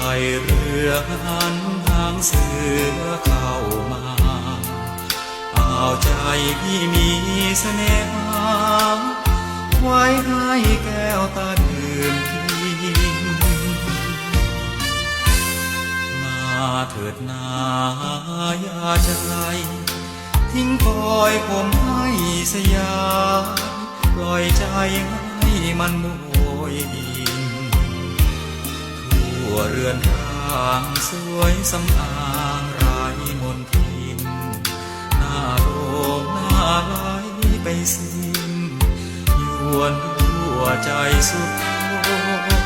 ายเรือหันทางเสือเข้ามาเอาใจพี่มีเสน่หาไว้ให้แก้วตาดื่มกินมาเถิดนาอย่าใจทิ้งปล่อยผมให้สยามปล่อยใจให้มันโมยดินทั่วเรือนร่างสวยสำอางไร้มนทินหน้าโรมหน้าไหลไปสิ้นยวนหัวใจสุดโท